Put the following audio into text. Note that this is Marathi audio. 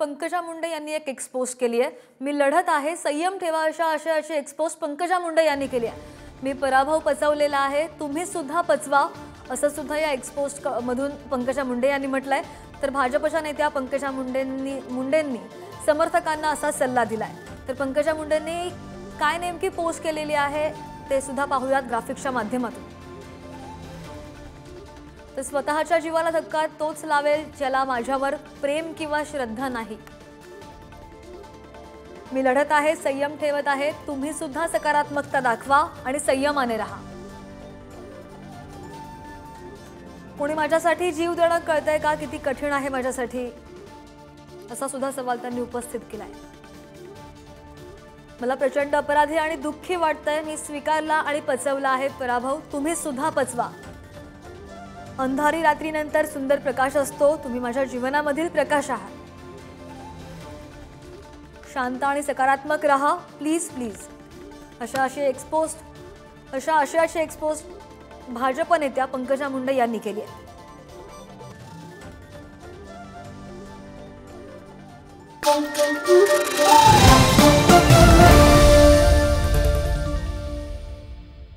पंकजा मुंडे यांनी एक एक्सपोज केली आहे। मी लढत आहे, संयम ठेवा अशा आशयाची एक्सपोज पंकजा मुंडे यांनी केली आहे। मी पराभव पचवलेला आहे, तुम्ही सुद्धा पचवा असं सुद्धा या एक्सपोज मधून पंकजा मुंडे यांनी म्हटलंय। तर भाजपच्या नेत्या पंकजा मुंडेंनी समर्थकांना असा सल्ला दिलाय। तर पंकजा मुंडेंनी काय नेमकी पोस्ट केलेली आहे ते सुद्धा पाहूयात ग्राफिक्सच्या माध्यमातून। तर स्वतःच्या जीवाला धक्का तोच लावेल ज्याला माझ्यावर प्रेम किंवा श्रद्धा नाही। मी लढत आहे, संयम ठेवत आहे, तुम्ही सुद्धा सकारात्मकता दाखवा आणि संयमाने राहा। कोणी माझ्यासाठी जीव देणं कळतंय का, किती कठीण आहे माझ्यासाठी, असा सुद्धा सवाल त्यांनी उपस्थित केलाय। मला प्रचंड अपराधी आणि दुःखी वाटतंय, मी स्वीकारला आणि पचवला आहे पराभव, तुम्ही सुद्धा पचवा। अंधारी रात्रीनंतर सुंदर प्रकाश असतो, तुम्ही माझ्या जीवनामधील प्रकाश आहात। शांत आणि सकारात्मक रहा, प्लीज प्लीज अशा आशयाची एक्सपोज भाजप नेत्या पंकजा मुंडे यांनी केली आहे। Thank you.